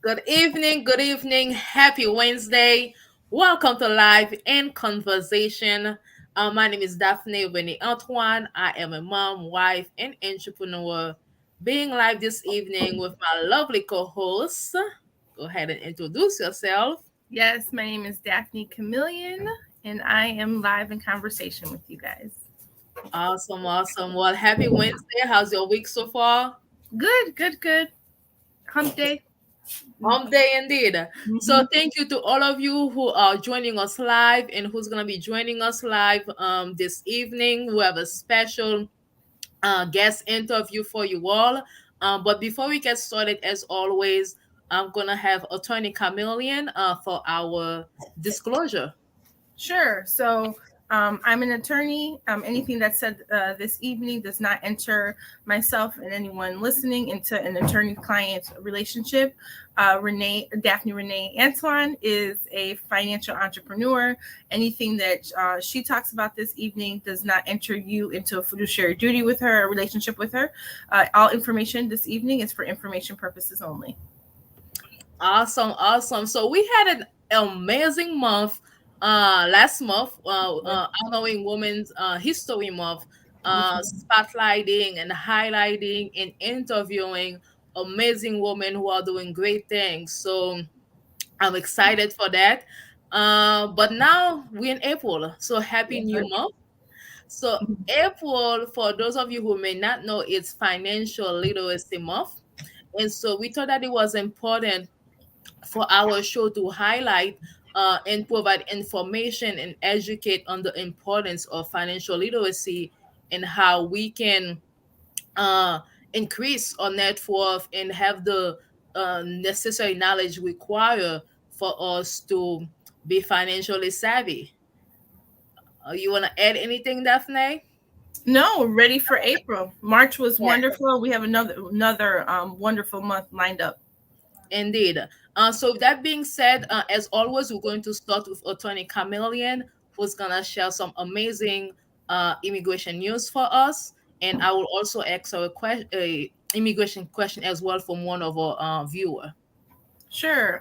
Good evening, happy Wednesday. Welcome to Live in Conversation. My name is Daphnée Antoine. I am a mom, wife, and entrepreneur. Being live this evening with my lovely co host. Go ahead and introduce yourself. Yes, my name is Daphnée Camilien, and I am live in conversation with you guys. Awesome, awesome. Well, happy Wednesday. How's your week so far? Good, good, good. Hump day. Day indeed. Mm-hmm. So thank you to all of you who are joining us live and who's gonna be joining us live this evening. We have a special guest interview for you all. But before we get started, as always, I'm gonna have Attorney Chameleon for our disclosure. Sure. I'm an attorney. Anything that's said this evening does not enter myself and anyone listening into an attorney-client relationship. Daphne Rene Antoine is a financial entrepreneur. Anything that she talks about this evening does not enter you into a fiduciary duty with her, a relationship with her. All information this evening is for information purposes only. Awesome, awesome. So we had an amazing month last month, honoring Women's History Month, spotlighting and highlighting and interviewing amazing women who are doing great things. So I'm excited for that. But now we're in April, so happy new month. So April, for those of you who may not know, it's Financial Literacy Month. And so we thought that it was important for our show to highlight and provide information and educate on the importance of financial literacy and how we can uh, increase our net worth and have the necessary knowledge required for us to be financially savvy. You want to add anything, Daphne? No, ready for April. March was Yeah, wonderful. We have another wonderful month lined up. indeed. So that being said, as always, we're going to start with Attorney Chameleon, who's gonna share some amazing immigration news for us, and I will also ask a immigration question as well from one of our viewer. Sure.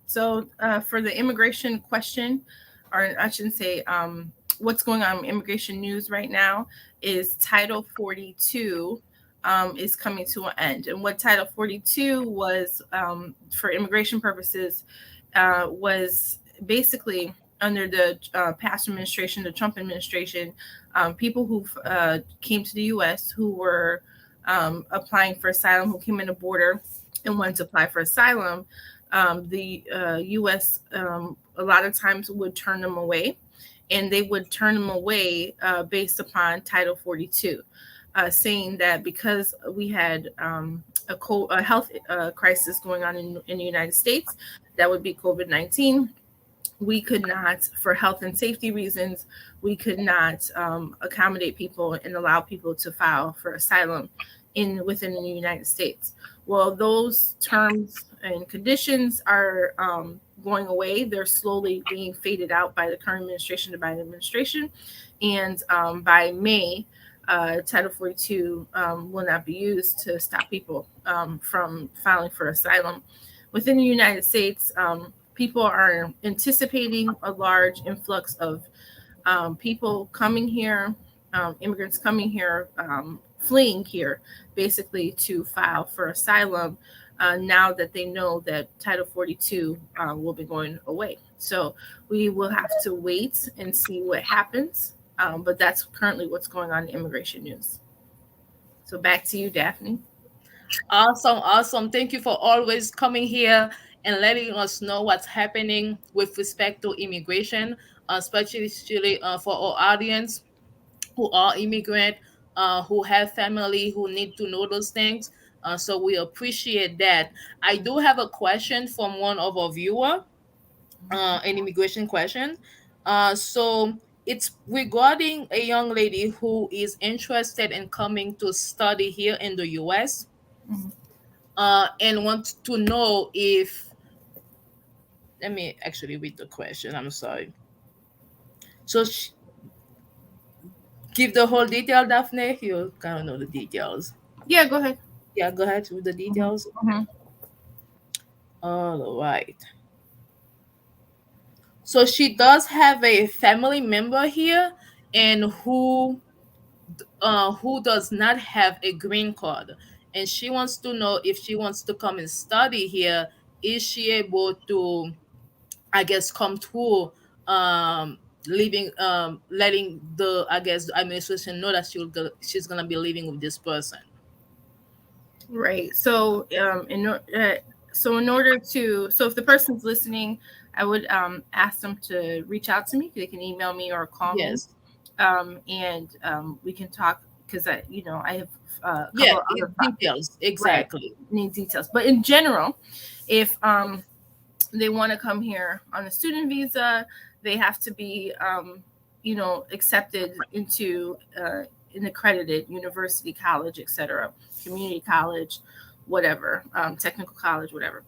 For the immigration question, or I shouldn't say, what's going on in immigration news right now is Title 42 is coming to an end. And what Title 42 was, for immigration purposes, was basically under the past administration, the Trump administration, people who came to the U.S. who were applying for asylum, who came in the border and wanted to apply for asylum, the U.S. A lot of times would turn them away, and they would turn them away based upon Title 42, saying that because we had a health crisis going on in the United States, that would be COVID-19. We could not, for health and safety reasons, we could not accommodate people and allow people to file for asylum within the United States. Well, those terms and conditions are going away. They're slowly being faded out by the current administration, the Biden administration, and by May, Title 42 will not be used to stop people from filing for asylum within the United States. People are anticipating a large influx of people coming here, immigrants coming here, fleeing here, basically to file for asylum. Now that they know that Title 42 will be going away. So we will have to wait and see what happens. But that's currently what's going on in immigration news. So back to you, Daphne. Awesome, awesome. Thank you for always coming here and letting us know what's happening with respect to immigration, especially for our audience who are immigrant, who have family, who need to know those things. So we appreciate that. I do have a question from one of our viewer, an immigration question. So it's regarding a young lady who is interested in coming to study here in the U.S. Mhm. And want to know if, let me actually read the question. I'm sorry. So give the whole detail, Daphne. You kind of know the details. Yeah, go ahead. Yeah, go ahead with the Mhm. details. Mhm. All right. So she does have a family member here, and who does not have a green card, and she wants to know if she wants to come and study here, is she able to, I guess, come through, leaving, letting the, I guess, the administration know that she's gonna be living with this person. Right. So, in order to, so if the person's listening, I would ask them to reach out to me. They can email me or call me, Yes. and we can talk because I have a Yeah, couple of other details right exactly. need details. But in general, if they want to come here on a student visa, they have to be accepted into an accredited university, college, etc., community college, whatever, technical college, whatever.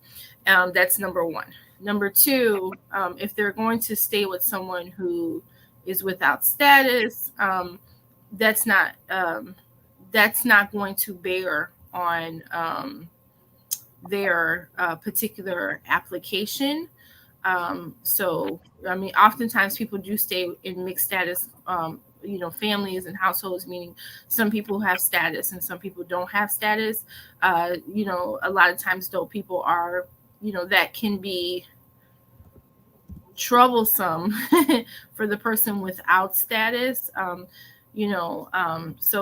That's number one. Number two, if they're going to stay with someone who is without status, that's not going to bear on their particular application. So, I mean, oftentimes people do stay in mixed status, families and households, meaning some people have status and some people don't have status. A lot of times, though, people are, that can be troublesome for the person without status. So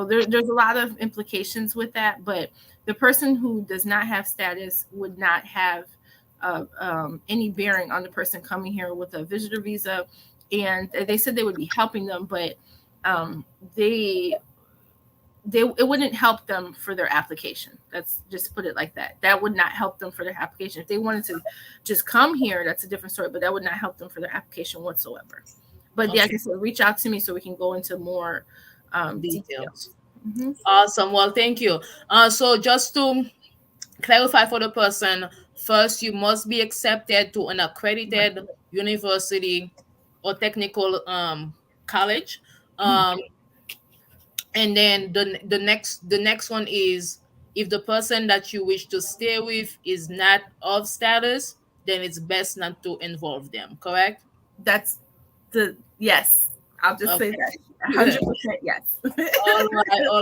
there's a lot of implications with that, but the person who does not have status would not have any bearing on the person coming here with a visitor visa. And they said they would be helping them, but they it wouldn't help them for their application. That's just put it like that. That would not help them for their application. If they wanted to just come here, that's a different story, but that would not help them for their application whatsoever. But yeah, like I said, reach out to me so we can go into more details. Mm-hmm. Awesome. Well, thank you. So just to clarify for the person, first you must be accepted to an accredited university or technical college. And then the next one is, if the person that you wish to stay with is not of status, then it's best not to involve them, correct? That's yes. I'll just say that 100% yes. All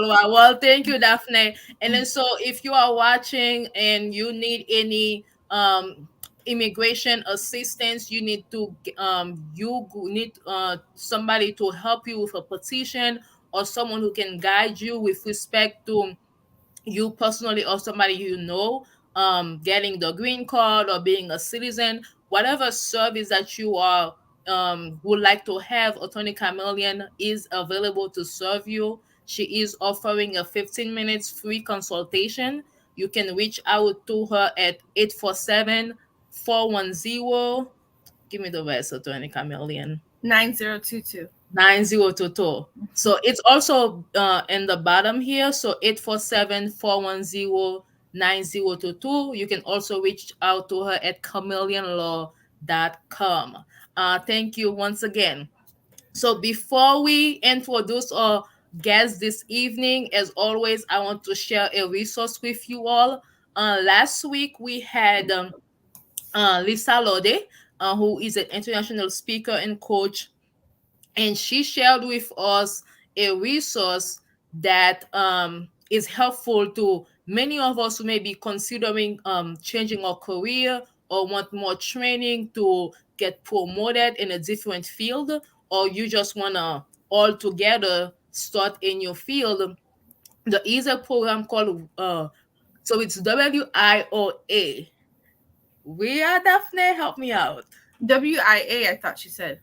right. Well, thank you, Daphnée. And then, so if you are watching and you need any immigration assistance, you need somebody to help you with a petition, or someone who can guide you with respect to you personally or somebody getting the green card or being a citizen, whatever service that you are would like to have, Attorney Camilien is available to serve you. She is offering a 15 minutes free consultation. You can reach out to her at 847-410. Give me the rest, Attorney Camilien. 9022. 9022. So it's also in the bottom here. So 847-410-9022. You can also reach out to her at chameleonlaw.com. Thank you once again. So before we introduce our guest this evening, as always, I want to share a resource with you all. Last week we had Lisa Lode, who is an international speaker and coach, and she shared with us a resource that is helpful to many of us who may be considering changing our career or want more training to get promoted in a different field, or you just want to altogether start in your field. There is a program called so it's WIOA. We are Daphnée, help me out. WIA, I thought she said.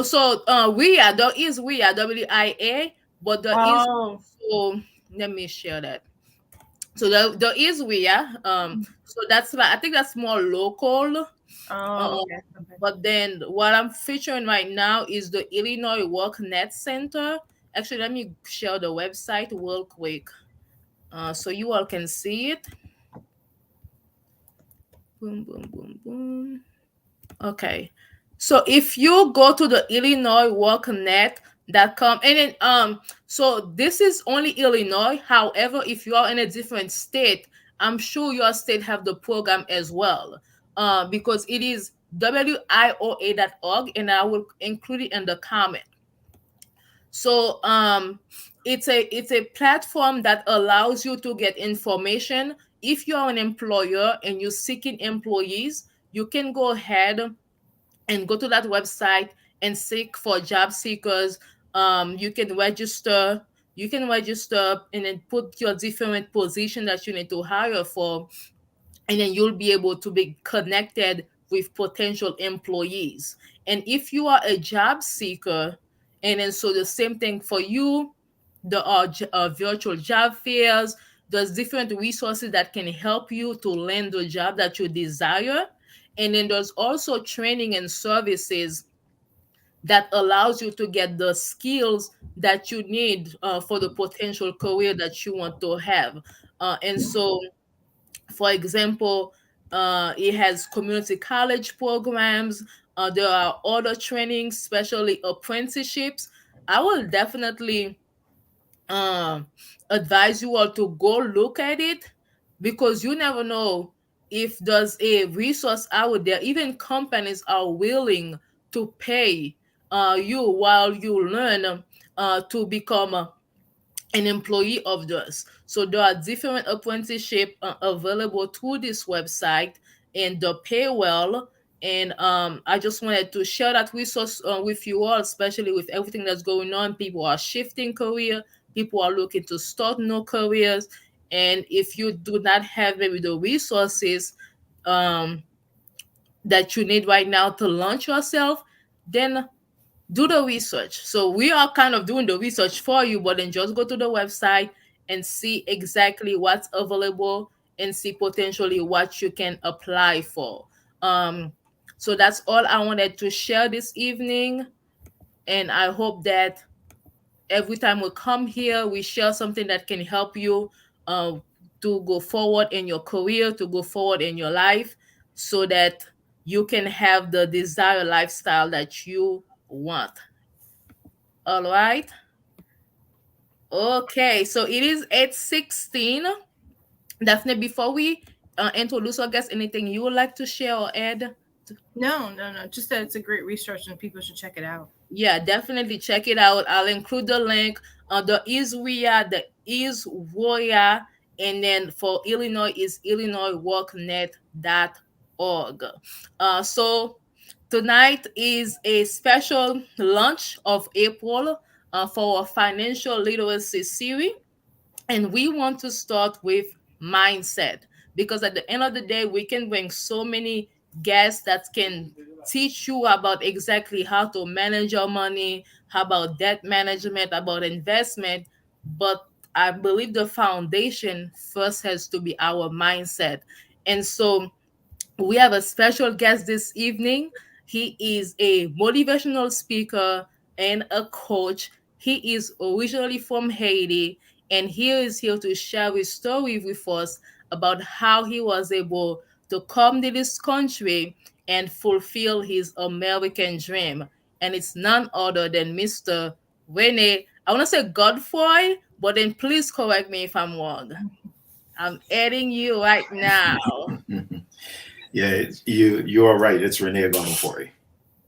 So there is WIA, but there is also, let me share that. So there is so that's I think that's more local. Okay. But then what I'm featuring right now is the Illinois WorkNet Center. Actually, let me share the website real quick, so you all can see it. Boom, boom, boom, boom. Okay. So if you go to the Illinois WorkNet.com, and then so this is only Illinois. However, if you are in a different state, I'm sure your state have the program as well, because it is wioa.org, and I will include it in the comment. So it's a platform that allows you to get information. If you're an employer and you're seeking employees, you can go ahead and go to that website and seek for job seekers. You can register. You can register and then put your different position that you need to hire for, and then you'll be able to be connected with potential employees. And if you are a job seeker, and then so the same thing for you, the virtual job fairs, there's different resources that can help you to land the job that you desire. And then there's also training and services that allows you to get the skills that you need for the potential career that you want to have. And so, for example, it has community college programs. There are other trainings, especially apprenticeships. I will definitely um advise you all to go look at it, because you never know if there's a resource out there. Even companies are willing to pay you while you learn to become an employee of theirs. So there are different apprenticeship available through this website, and the pay well. And I just wanted to share that resource with you all, especially with everything that's going on. People are shifting career. People are looking to start new careers. And if you do not have maybe the resources um, that you need right now to launch yourself, then do the research. So we are kind of doing the research for you, but then just go to the website and see exactly what's available, and see potentially what you can apply for. Um, so that's all I wanted to share this evening. And I hope that every time we come here, we share something that can help you uh, to go forward in your career, to go forward in your life, so that you can have the desired lifestyle that you want. All right. Okay. So it is 8:16. Daphne, before we introduce our guest, anything you would like to share or add? No. Just that it's a great resource and people should check it out. Yeah, definitely check it out. I'll include the link. The is Roya, and then for Illinois is illinoisworknet.org. So tonight is a special launch of April for our financial literacy series. And we want to start with mindset, because at the end of the day, we can bring so many guests that can teach you about exactly how to manage your money, how about debt management, about investment. But I believe the foundation first has to be our mindset. And so we have a special guest this evening. He is a motivational speaker and a coach. He is originally from Haiti, and he is here to share his story with us about how he was able to come to this country and fulfill his American dream. And it's none other than Mr. Rene. I want to say Godefroy, but then please correct me if I'm wrong. I'm adding you right now. Yeah, you are right. It's Rene Godefroy.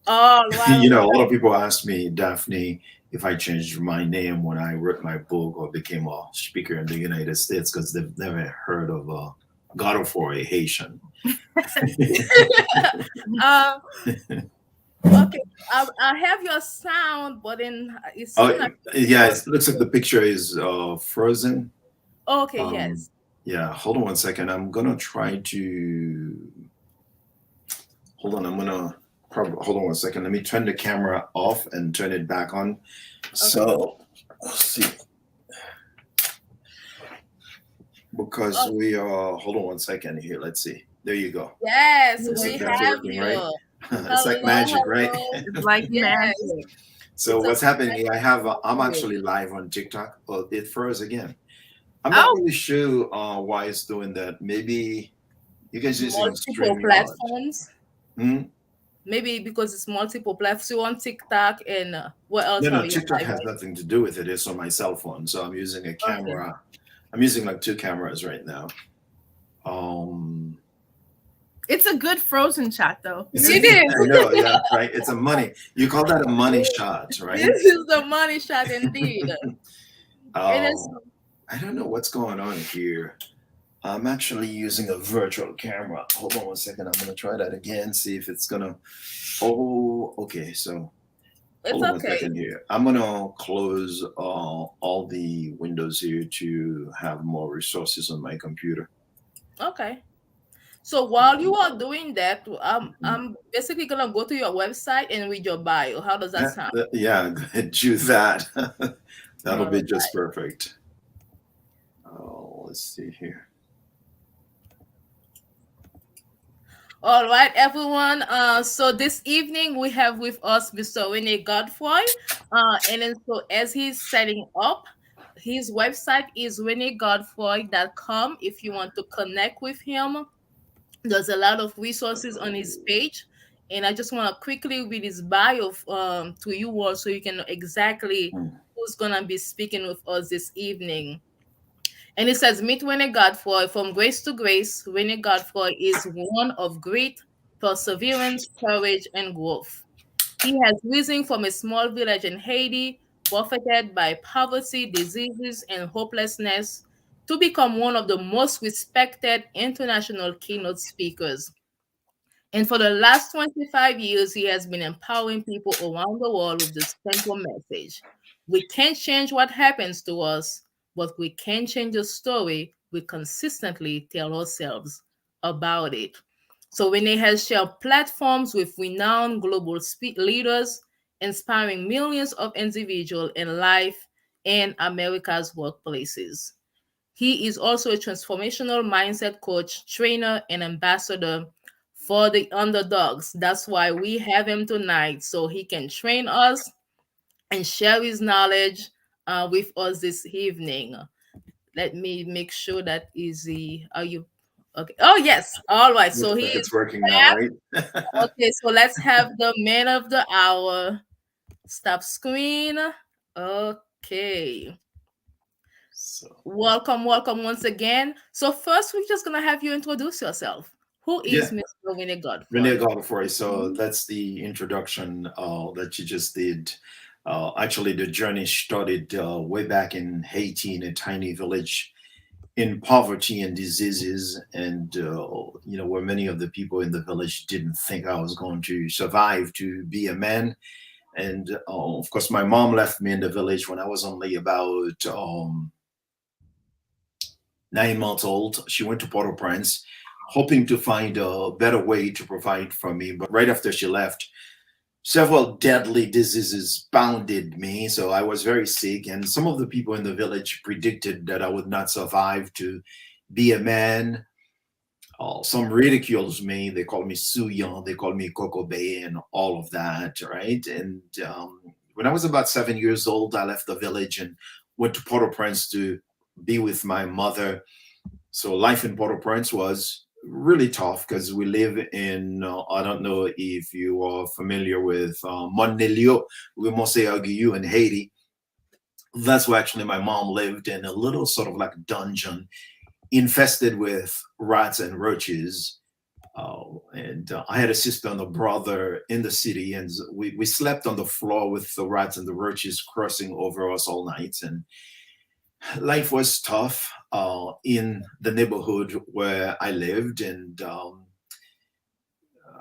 All right. A lot of people ask me, Daphne, if I changed my name when I wrote my book or became a speaker in the United States, because they've never heard of Godefroy Haitian. uh, okay, I have your sound, but then it's Oh, not. yeah, it looks like the picture is frozen. Okay, Um, yes. yeah, hold on one second. I'm gonna try to hold on. I'm gonna probably hold on one second. Let me turn the camera off and turn it back on. Okay. So let's see. Because Oh, we are hold on one second here. Let's see. There you go. yes, we That's have working, right? you. It's like Hello, magic, right? hello. It's like Yes, magic. So it's a what's happening here? I'm pleasure. actually live on TikTok. Oh, it froze again. I'm not Oh, really sure why it's doing that. Maybe you guys using Multiple StreamYard. platforms. Hmm? Maybe because it's multiple platforms. You on TikTok, and what else No, are no, you TikTok live has with? nothing to do with it. It's on my cell phone. So I'm using a Okay. camera. I'm using like two cameras right now. Um, It's a good frozen shot, though. it's It I is. know, yeah, right. It's a money. You call that a money shot, right? This is the money shot indeed. It is. Oh, I don't know what's going on here. I'm actually using a virtual camera. Hold on one second. I'm gonna try that again. See if it's gonna. Oh, okay. So It's hold on one okay. second here. I'm gonna close all the windows here to have more resources on my computer. Okay. So while you are doing that, Mhm. I'm basically gonna go to your website and read your bio. How does that sound? Yeah, go ahead, do that. That'll All be just perfect. Oh, let's see here. All right, everyone. So this evening we have with us Mr. Rene Godefroy. And then so as he's setting up, his website is renegodefroy.com if you want to connect with him. There's a lot of resources on his page. And I just want to quickly read his bio to you all so you can know exactly Hmm. who's going to be speaking with us this evening. And it says, Meet Rene Godefroy. From grace to grace, Rene Godefroy is one of great perseverance, courage, and growth. He has risen from a small village in Haiti, buffeted by poverty, diseases, and hopelessness, to become one of the most respected international keynote speakers. And for the last 25 years, he has been empowering people around the world with this simple message. We can't change what happens to us, but we can change the story we consistently tell ourselves about it. So Renee has shared platforms with renowned global leaders, inspiring millions of individuals in life and America's workplaces. He is also a transformational mindset coach, trainer, and ambassador for the underdogs. That's why we have him tonight, so he can train us and share his knowledge with us this evening. Let me make sure that is the. Are you okay? Oh yes. All right. So Looks he like is it's working now, back. right? Okay. So let's have the man of the hour. Stop screen. Okay. So Welcome, welcome once again. So first, we're just gonna have you introduce yourself. Who yeah, is Mr. Winnie Rene Godefroy? Godefroy. So that's the introduction that you just did. Actually, the journey started way back in Haiti, in a tiny village in poverty and diseases, and where many of the people in the village didn't think I was going to survive to be a man. And of course, my mom left me in the village when I was only about 9 months old. She went to Port-au-Prince, hoping to find a better way to provide for me. But right after she left, several deadly diseases pounded me. So I was very sick. And some of the people in the village predicted that I would not survive to be a man. Some ridicules me. They call me Suyan, they call me Coco Bay, and all of that, right? And when I was about 7 years old, I left the village and went to Port-au-Prince to be with my mother. So life in Port-au-Prince was really tough because we live in, I don't know if you are familiar with Montelio, Aguillou in Haiti. That's where actually my mom lived, in a little sort of like dungeon infested with rats and roaches. And I had a sister and a brother in the city, and we slept on the floor with the rats and the roaches crossing over us all night. And life was tough in the neighborhood where I lived. And I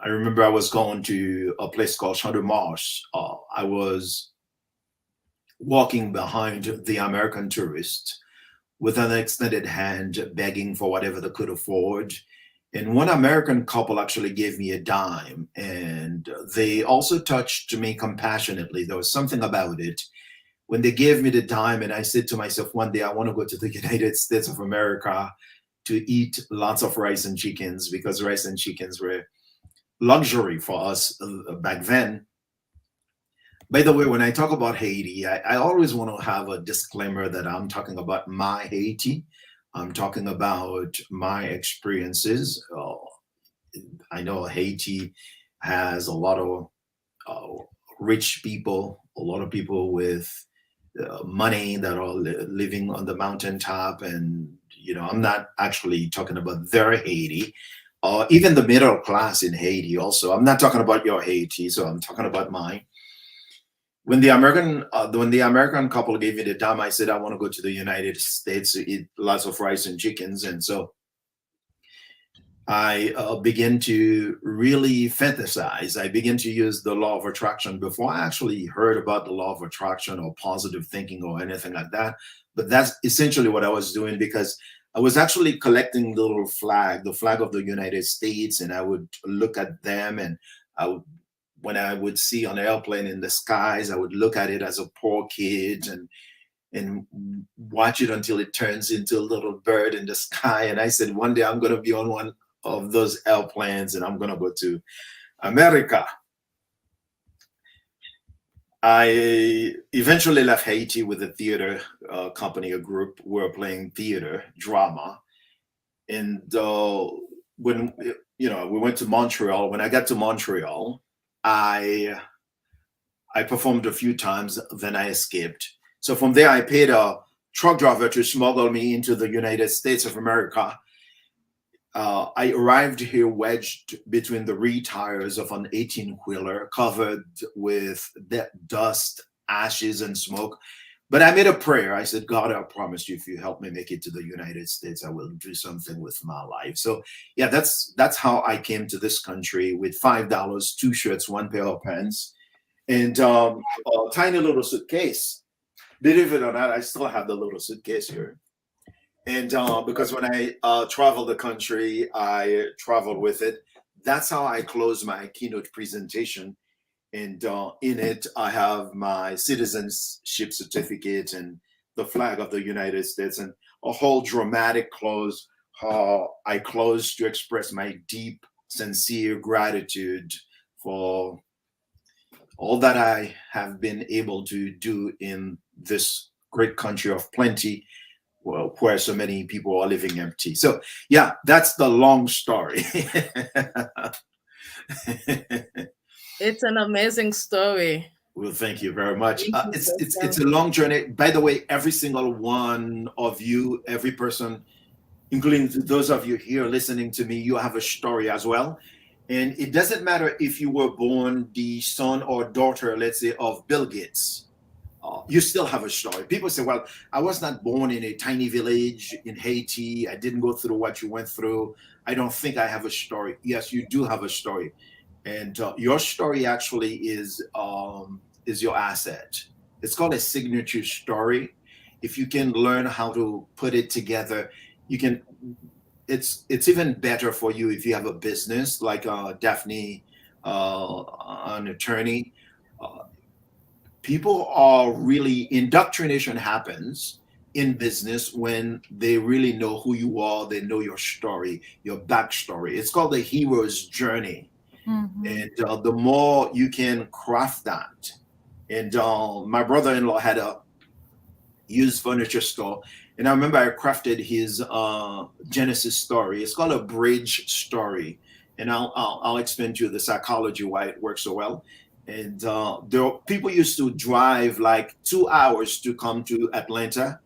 remember I was going to a place called Shoutout. I was walking behind the American tourists with an extended hand, begging for whatever they could afford. And one American couple actually gave me a dime, and they also touched me compassionately. There was something about it. When they gave me the dime, and I said to myself, one day I want to go to the United States of America to eat lots of rice and chickens, because rice and chickens were luxury for us back then. By the way, when I talk about Haiti, I always want to have a disclaimer that I'm talking about my Haiti. I'm talking about my experiences. I know Haiti has a lot of uh, rich people, a lot of people with money that are living on the mountaintop, and I'm not actually talking about their Haiti, or even the middle class in Haiti. Also, I'm not talking about your Haiti, so I'm talking about mine. When the American couple gave me the time, I said I want to go to the United States to eat lots of rice and chickens, and so I begin to really fantasize. I begin to use the law of attraction before I actually heard about the law of attraction or positive thinking or anything like that. But that's essentially what I was doing, because I was actually collecting the little flag, the flag of the United States, and I would look at them, and I would, when I would see an airplane in the skies, I would look at it as a poor kid, and watch it until it turns into a little bird in the sky. And I said, one day I'm going to be on one of those airplanes and I'm going to go to America. I eventually left Haiti with a theater company, a group. We were playing theater drama, and when we went to Montreal. When I got to Montreal, I I performed a few times, then I escaped. So from there, I paid a truck driver to smuggle me into the United States of America. I arrived here wedged between the rear tires of an 18-wheeler covered with dust, ashes, and smoke. But I made a prayer. I said, God, I promise you, if you help me make it to the United States, I will do something with my life. So yeah, that's how I came to this country with $5, two shirts, one pair of pants, and a tiny little suitcase. Believe it or not, I still have the little suitcase here. And because when I travel the country, I travel with it. That's how I close my keynote presentation. And in it, I have my citizenship certificate and the flag of the United States and a whole dramatic close. How I close to express my deep, sincere gratitude for all that I have been able to do in this great country of plenty, well, where so many people are living empty. So yeah, that's the long story. It's an amazing story. Well, thank you very much. Thank you It's for it's it's a sharing. long journey. By the way, every single one of you, every person, including those of you here listening to me, you have a story as well. And it doesn't matter if you were born the son or daughter, let's say, of Bill Gates. You still have a story. People say, well, I was not born in a tiny village in Haiti. I didn't go through what you went through. I don't think I have a story. Yes, you do have a story. And your story actually is your asset. It's called a signature story. If you can learn how to put it together, you can. It's even better for you if you have a business like Daphnée, an attorney. Uh, People are really indoctrination happens in business when they really know who you are. They know your story, your backstory. It's called the hero's journey, Mhm. and the more you can craft that. And my brother-in-law had a used furniture store, and I remember I crafted his Genesis story. It's called a bridge story, and I'll explain to you the psychology why it works so well. And people used to drive like 2 hours to come to Atlanta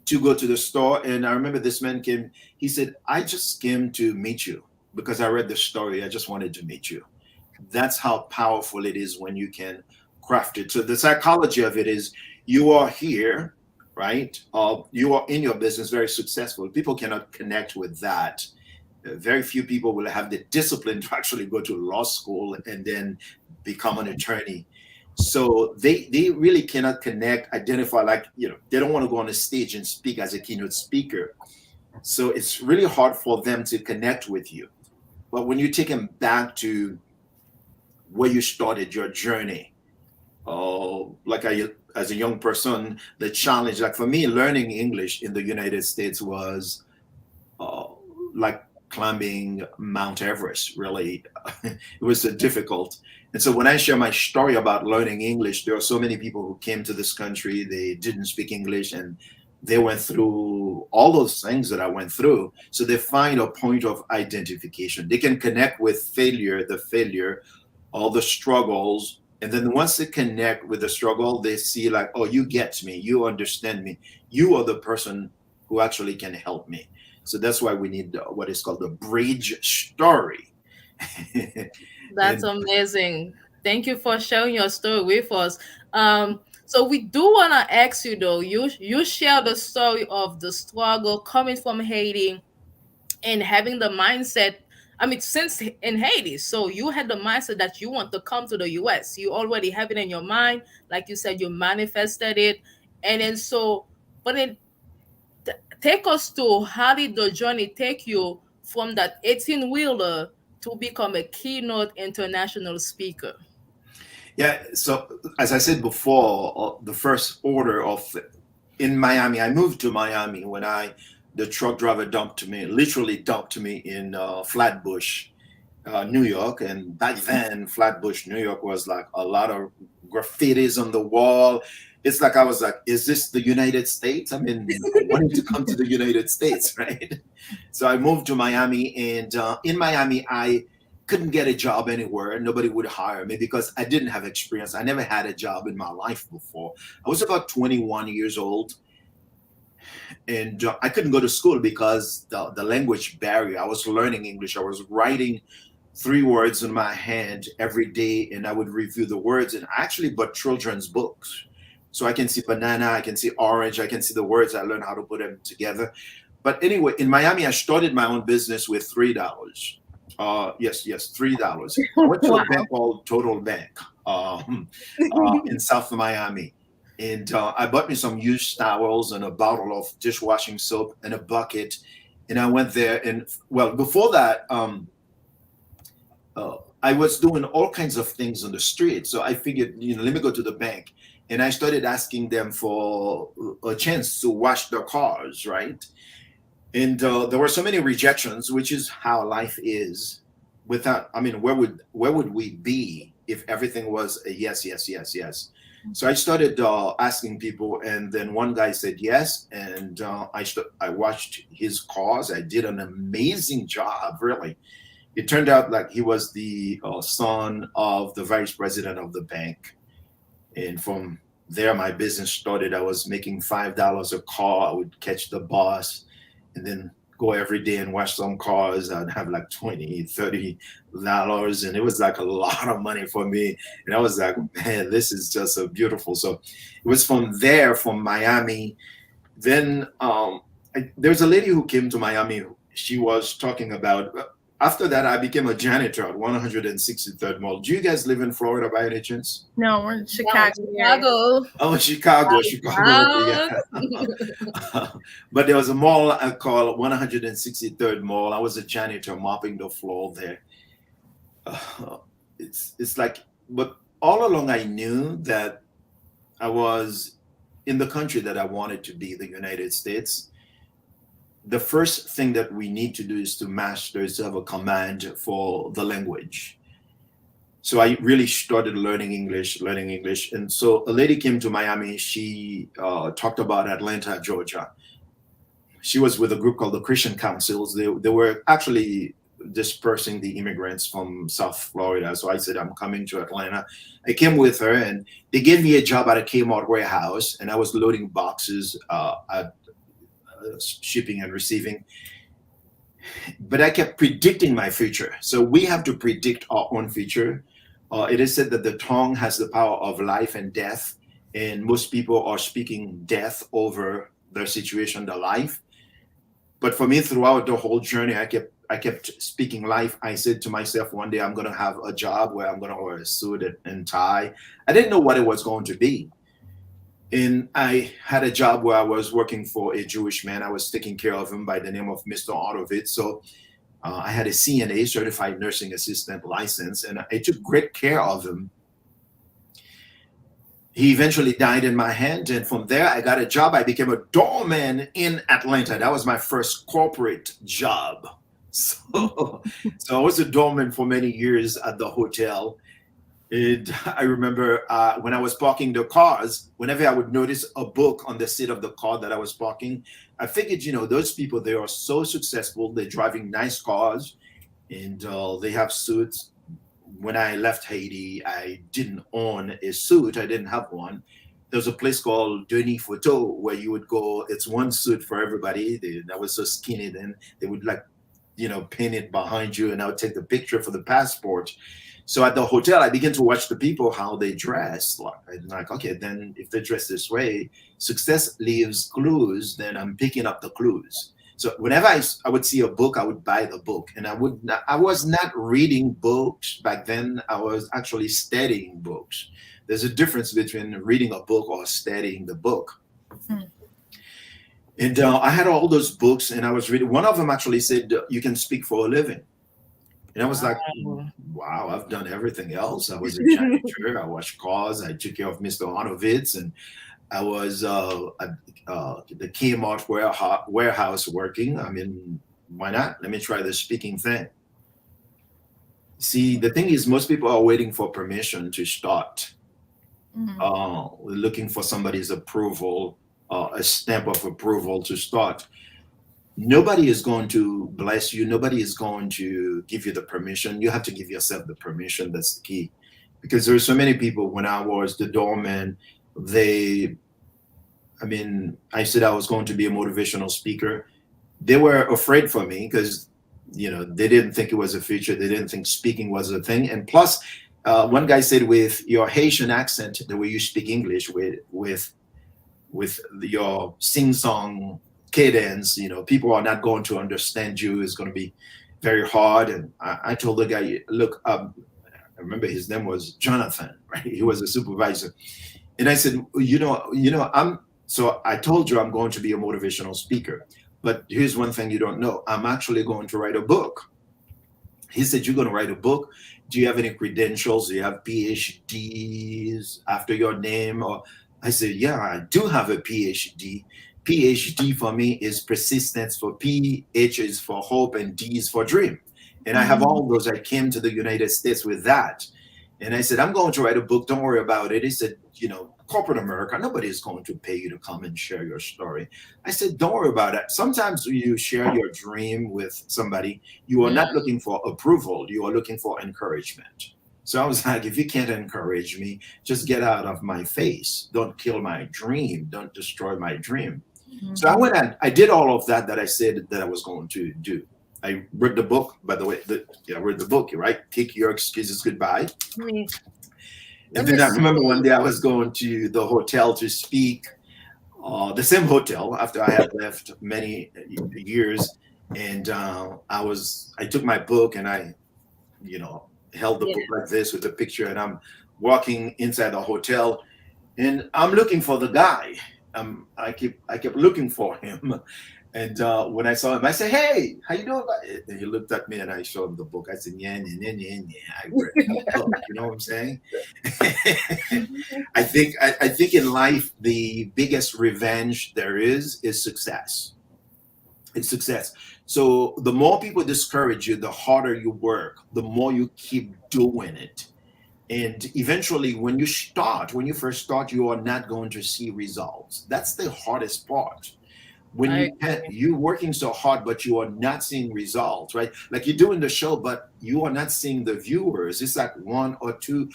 to go to the store. And I remember this man came. He said, "I just came to meet you because I read the story. I just wanted to meet you." That's how powerful it is when you can craft it. So the psychology of it is you are here, right? You are in your business very successful. People cannot connect with that. Very few people will have the discipline to actually go to law school and then become an attorney. So they really cannot connect, identify, like, they don't want to go on a stage and speak as a keynote speaker. So it's really hard for them to connect with you. But when you take them back to where you started your journey, as a young person, the challenge, like for me, learning English in the United States was uh, like climbing Mount Everest. Really, it was difficult. And so when I share my story about learning English, there are so many people who came to this country, they didn't speak English, and they went through all those things that I went through. So they find a point of identification. They can connect with the failure, all the struggles. And then once they connect with the struggle, they see like, oh, you get me, you understand me, you are the person who actually can help me. So that's why we need what is called the bridge story. That's And amazing. Thank you for sharing your story with us. So we do want to ask you though. You share the story of the struggle coming from Haiti and having the mindset. I mean, since in Haiti, so you had the mindset that you want to come to the US. You already have it in your mind, like you said, you manifested it, and then so. But then take us to how did the journey take you from that 18 wheeler to become a keynote international speaker? yeah, so as I said before, the first order of in Miami, I moved to Miami when the truck driver dumped me, literally dumped me in Flatbush, New York. And back then, Flatbush, New York was like a lot of graffitis on the wall. It's like I was like, is this the United States? I mean, wanting to come to the United States, right? So I moved to Miami, and in Miami, I couldn't get a job anywhere. Nobody would hire me because I didn't have experience. I never had a job in my life before. I was about 21 years old, and I couldn't go to school because the language barrier. I was learning English. I was writing 3 words in my hand every day, and I would review the words. And I actually bought children's books, so I can see banana, I can see orange, I can see the words. I learned how to put them together. But anyway, in Miami, I started my own business with $3. Yes, $3. I went to Wow. a bank called Total Bank in South Miami, and I bought me some used towels and a bottle of dishwashing soap and a bucket, and I went there. And well, before that, I was doing all kinds of things on the street. So I figured, let me go to the bank, and I started asking them for a chance to wash their cars, right? And there were so many rejections, which is how life is. Without, I mean, where would we be if everything was a yes, yes, yes, yes? So I started asking people, and then one guy said yes, and I watched his cause. I did an amazing job, really. It turned out like he was the son of the vice president of the bank, and from there my business started. I was making $5 a car. I would catch the bus and then go every day and wash some cars. I'd have like 20, $30, and it was like a lot of money for me. And I was like, man, this is just so beautiful. So it was from there, from Miami. Then there's a lady who came to Miami. She was talking about, after that, I became a janitor at 163rd Mall. Do you guys live in Florida by any chance? No, we're in Yeah, Chicago. Chicago. Oh, Chicago. Yeah. But there was a mall called 163rd Mall. I was a janitor mopping the floor there. It's like, but all along I knew that I was in the country that I wanted to be, the United States. The first thing that we need to do is to master, is to have a command for the language. So I really started learning English. And so a lady came to Miami. She talked about Atlanta, Georgia. She was with a group called the Christian Councils. They were actually dispersing the immigrants from South Florida. So I said, I'm coming to Atlanta. I came with her, and they gave me a job at a Kmart warehouse, and I was loading boxes at shipping and receiving. But I kept predicting my future. So we have to predict our own future. It is said that the tongue has the power of life and death, and most people are speaking death over their situation, their life. But for me, throughout the whole journey, I kept speaking life. I said to myself, one day I'm going to have a job where I'm going to wear a suit and tie. I didn't know what it was going to be. And I had a job where I was working for a Jewish man. I was taking care of him by the name of Mr. Autovit. So I had a CNA, certified nursing assistant license, and I took great care of him. He eventually died in my hand, and from there I got a job. I became a doorman in Atlanta. That was my first corporate job. So I was a doorman for many years at the hotel. And I remember when I was parking the cars, whenever I would notice a book on the seat of the car that I was parking, I figured, those people, they are so successful. They're driving nice cars, and they have suits. When I left Haiti, I didn't own a suit. I didn't have one. there's a place called Denis Photo where you would go. It's one suit for everybody. That was so skinny then. They would like, pin it behind you, and I would take the picture for the passport. So at the hotel, I began to watch the people how they dress. Like, okay, then if they dress this way, success leaves clues. Then I'm picking up the clues. So whenever I would see a book, I would buy the book, and I was not reading books back then. I was actually studying books. There's a difference between reading a book or studying the book. Hmm. And I had all those books, and I was reading. One of them actually said, "You can speak for a living." And I was like, wow, I've done everything else. I was a janitor. I washed cars. I took care of Mr. Honovitz, and I was at the keynote warehouse working. I mean, why not? Let me try the speaking thing. See, the thing is, most people are waiting for permission to start. Looking for somebody's approval, a stamp of approval to start. Nobody is going to bless you. Nobody is going to give you the permission. You have to give yourself the permission. That's the key. Because there are so many people, when I was the doorman, I said I was going to be a motivational speaker. They were afraid for me because, they didn't think it was a feature. They didn't think speaking was a thing. And plus, one guy said, with your Haitian accent, the way you speak English, with your sing-song cadence, people are not going to understand you. It's going to be very hard. And I told the guy, look, I remember his name was Jonathan, right? He was a supervisor. And I said, so I told you I'm going to be a motivational speaker. But here's one thing you don't know. I'm actually going to write a book. He said, you're going to write a book? Do you have any credentials? Do you have PhDs after your name? Or I said, yeah, I do have a PhD. PhD for me is persistence. For P, H is for hope, and D is for dream. And I have all those. I came to the United States with that. And I said, I'm going to write a book. Don't worry about it. He said, corporate America, nobody is going to pay you to come and share your story. I said, don't worry about it. Sometimes you share your dream with somebody, you are not looking for approval. You are looking for encouragement. So I was like, if you can't encourage me, just get out of my face. Don't kill my dream. Don't destroy my dream. So I went and I did all of that I said that I was going to do. I read the book, by the way. I read the book, right? Take Your Excuses Goodbye. And then I remember one day I was going to the hotel to speak, the same hotel after I had left many years. And I took my book and I, held the book like this with a picture, and I'm walking inside the hotel and I'm looking for the guy. I kept looking for him. And when I saw him, I said, hey, how you doing? And he looked at me and I showed him the book. I said, yeah. I read the book. You know what I'm saying? I think in life, the biggest revenge there is success. It's success. So the more people discourage you, the harder you work, the more you keep doing it. And eventually, when you first start, you are not going to see results. That's the hardest part. When you're working so hard, but you are not seeing results, right? Like you're doing the show, but you are not seeing the viewers. It's like one or two.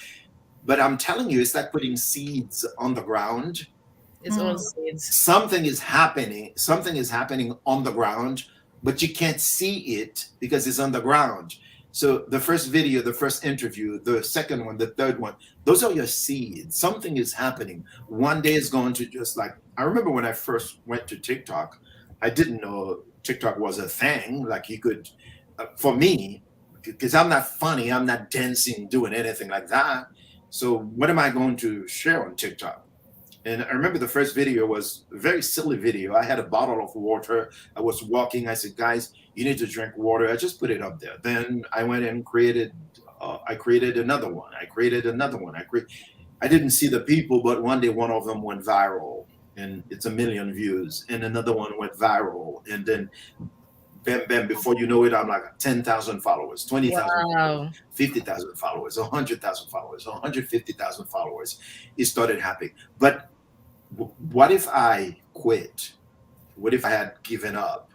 But I'm telling you, it's like putting seeds on the ground. It's all seeds. Something is happening. Something is happening on the ground, but you can't see it because it's on the ground. So the first video, the first interview, the second one, the third one, those are your seeds. Something is happening. One day it's going to just like, I remember when I first went to TikTok, I didn't know TikTok was a thing. Like you could, for me, because I'm not funny, I'm not dancing, doing anything like that. So what am I going to share on TikTok? And I remember the first video was a very silly video. I had a bottle of water. I was walking. I said, guys, you need to drink water. I just put it up there. Then I went and created another one. I didn't see the people, but one day one of them went viral and it's 1 million views. And another one went viral. And then bam, bam, before you know it, I'm like 10,000 followers, 20,000, Wow. 50,000 followers, 100,000 followers, 150,000 followers. It started happening. But what if I quit? What if I had given up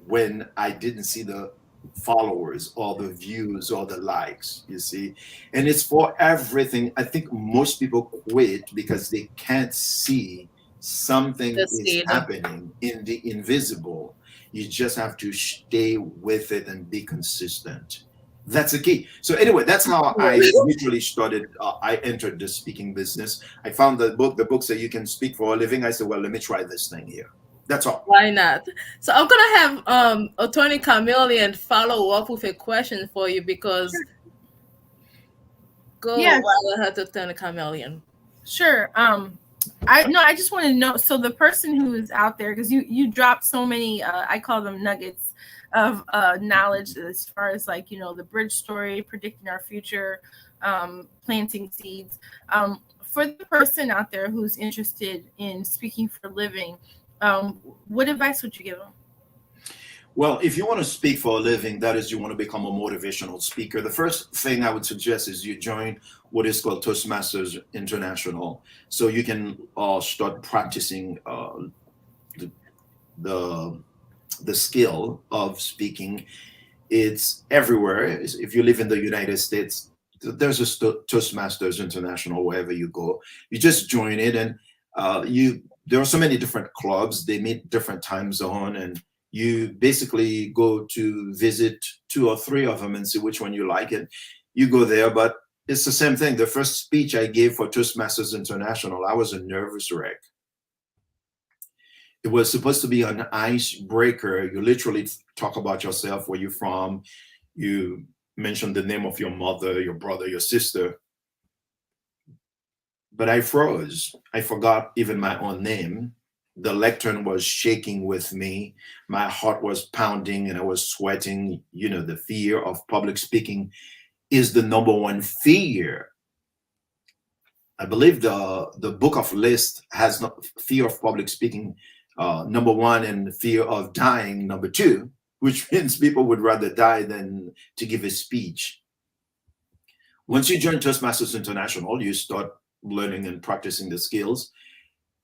when I didn't see the followers or the views or the likes, you see. And it's for everything. I think most people quit because they can't see something The is seed. happening in the invisible. You just have to stay with it and be consistent. That's the key. So anyway, that's how I literally started. I entered the speaking business. I found the book that you can speak for a living. I said, well, let me try this thing here. That's all. Why not? So I'm gonna have Attorney Chameleon follow up with a question for you because go Yes, right ahead, Attorney Chameleon. sure. I just want to know. So the person who is out there, because you dropped so many, I call them nuggets of knowledge as far as like the bridge story, predicting our future, planting seeds. For the person out there who's interested in speaking for a living, what advice would you give them? Well, if you want to speak for a living, that is, you want to become a motivational speaker, the first thing I would suggest is you join what is called Toastmasters International. So you can start practicing the, the, the skill of speaking. It's everywhere. If you live in the United States, there's a Toastmasters International wherever you go. You just join it, and you there are so many different clubs. They meet different time zone, and you basically go to visit two or three of them and see which one you like, and you go there. But it's the same thing. The first speech I gave for Toastmasters International, I was a nervous wreck. It was supposed to be an icebreaker. You literally talk about yourself, where you're from. You mention the name of your mother, your brother, your sister. But I froze. I forgot even my own name. The lectern was shaking with me. My heart was pounding and I was sweating. You know, the fear of public speaking is the number one fear. I believe the book of list has no, fear of public speaking number one, and fear of dying number two, which means people would rather die than to give a speech. Once you join Toastmasters International, you start learning and practicing the skills.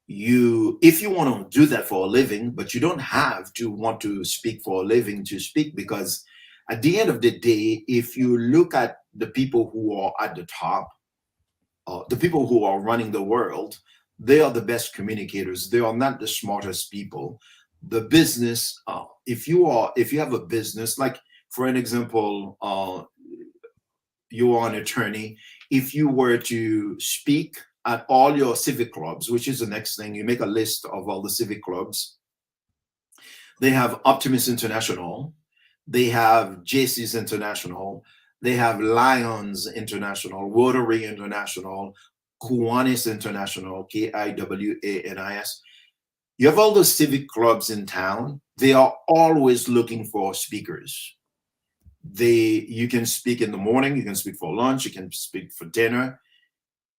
You, if you want to do that for a living, but you don't have to want to speak for a living to speak, because at the end of the day, if you look at the people who are at the top, the people who are running the world, they are the best communicators. They are not the smartest people. The business, if you have a business, like for an example, you are an attorney. If you were to speak at all your civic clubs, which is the next thing, you make a list of all the civic clubs. They have Optimus International, they have JC's International, they have Lions International, Rotary International, Kiwanis International, Kiwanis. You have all those civic clubs in town. They are always looking for speakers. You can speak in the morning, you can speak for lunch, you can speak for dinner.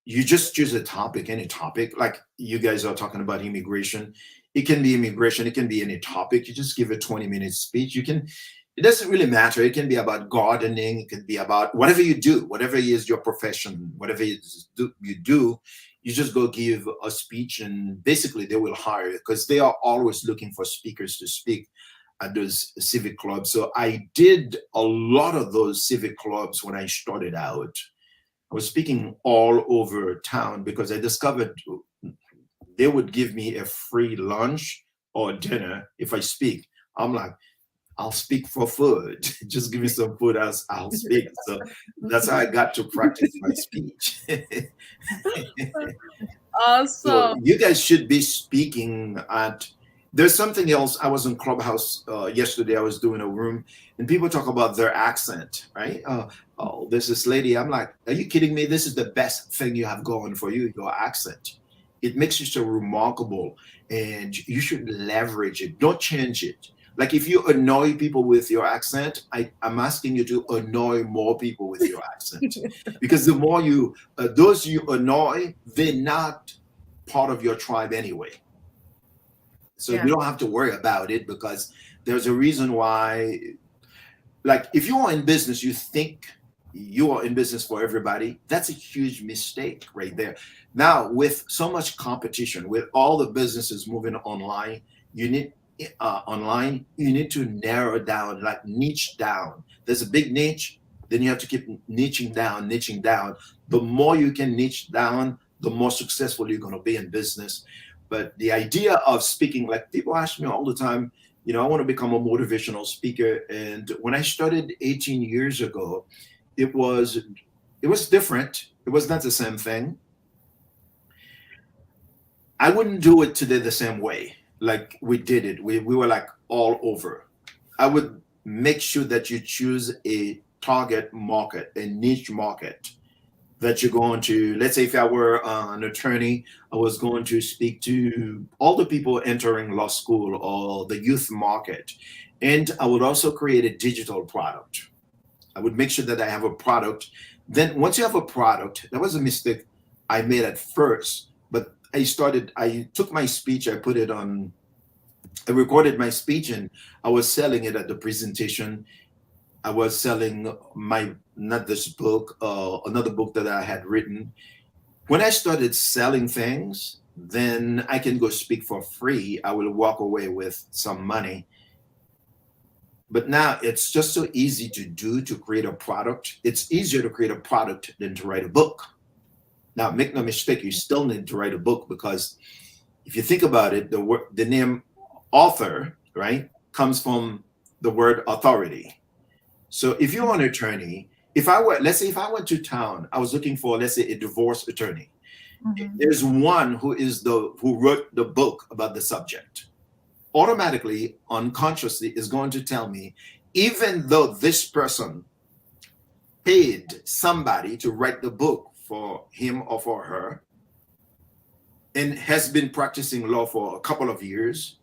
You just choose a topic, any topic. Like you guys are talking about immigration. It can be immigration, it can be any topic. You just give a 20-minute speech. You can, it doesn't really matter. It can be about gardening, it can be about whatever you do, whatever is your profession, whatever you do, you just go give a speech, and basically they will hire you because they are always looking for speakers to speak at those civic clubs. So I did a lot of those civic clubs when I started out. I was speaking all over town because I discovered they would give me a free lunch or dinner if I speak. I'm like, I'll speak for food. Just give me some food, I'll speak. So that's how I got to practice my speech. So Also, you guys should be speaking at. There's something else. I was in Clubhouse yesterday. I was doing a room, and people talk about their accent, right? Oh, there's this lady. I'm like, are you kidding me? This is the best thing you have going for you, your accent. It makes you so remarkable, and you should leverage it. Don't change it. Like if you annoy people with your accent, I'm asking you to annoy more people with your accent, because the more those you annoy, they're not part of your tribe anyway. So Yeah. you don't have to worry about it, because there's a reason why. Like if you are in business, you think you are in business for everybody. That's a huge mistake right there. Now, with so much competition, with all the businesses moving online, you need online, you need to narrow down, like niche down. There's a big niche, then you have to keep niching down, niching down. The more you can niche down, the more successful you're going to be in business. But the idea of speaking, like people ask me all the time, I want to become a motivational speaker. And when I started 18 years ago, it was it was different. It was not the same thing. I wouldn't do it today the same way like we did it. We were like all over. I would make sure that you choose a target market, a niche market that you're going to. Let's say if I were an attorney, I was going to speak to all the people entering law school or the youth market. And I would also create a digital product. I would make sure that I have a product. Then once you have a product, that was a mistake I made at first. But I took my speech, I recorded my speech and I was selling it at the presentation. I was selling not this book, another book that I had written. When I started selling things, then I can go speak for free. I will walk away with some money. But now it's just so easy to do to create a product. It's easier to create a product than to write a book. Now, make no mistake, you still need to write a book because if you think about it, the name author, right, comes from the word authority. So if you're an attorney, let's say if I went to town, I was looking for, let's say, a divorce attorney. Mm-hmm. There's one who wrote the book about the subject. Automatically, unconsciously, is going to tell me, even though this person paid somebody to write the book for him or for her and has been practicing law for a couple of years,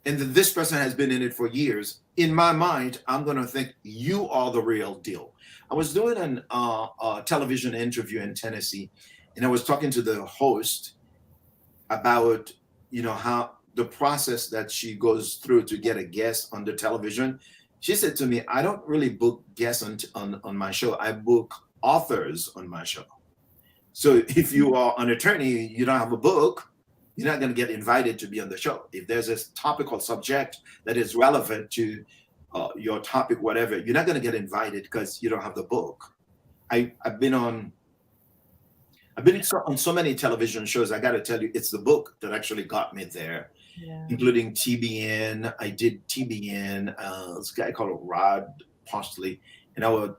and that this person has been in it for years, in my mind, I'm going to think you are the real deal. I was doing a television interview in Tennessee, and I was talking to the host about, how the process that she goes through to get a guest on the television. She said to me, I don't really book guests on my show. I book authors on my show. So if you are an attorney, you don't have a book, you're not going to get invited to be on the show. If there's a topical subject that is relevant to your topic, whatever, you're not going to get invited because you don't have the book. I've been on so many television shows. I got to tell you, it's the book that actually got me there, including TBN. I did TBN. This guy called Rod Postley, and I was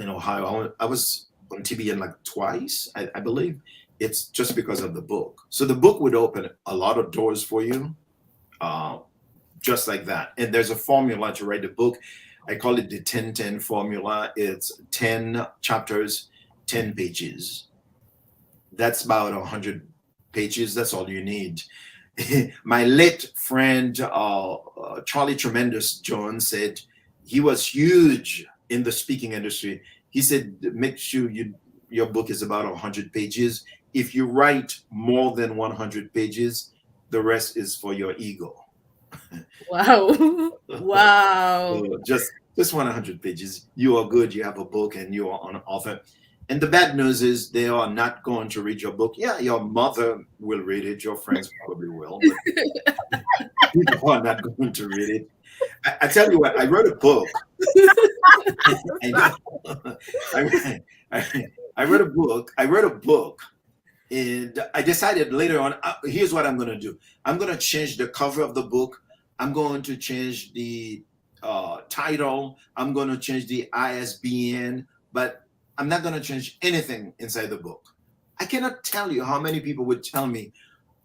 in Ohio. I was on TBN like twice, I believe. It's just because of the book. So the book would open a lot of doors for you, just like that. And there's a formula to write the book. I call it the 10-10 formula. It's 10 chapters, 10 pages. That's about 100 pages. That's all you need. My late friend, Charlie Tremendous Jones, said he was huge in the speaking industry. He said, make sure your book is about 100 pages. If you write more than 100 pages, the rest is for your ego. Wow. Wow. So just 100 pages. You are good. You have a book and you are an author. And the bad news is they are not going to read your book. Yeah, your mother will read it. Your friends probably will. But people are not going to read it. I tell you what, I wrote a book. I wrote a book. And I decided later on, here's what I'm going to do. I'm going to change the cover of the book. I'm going to change the title. I'm going to change the ISBN. But I'm not going to change anything inside the book. I cannot tell you how many people would tell me,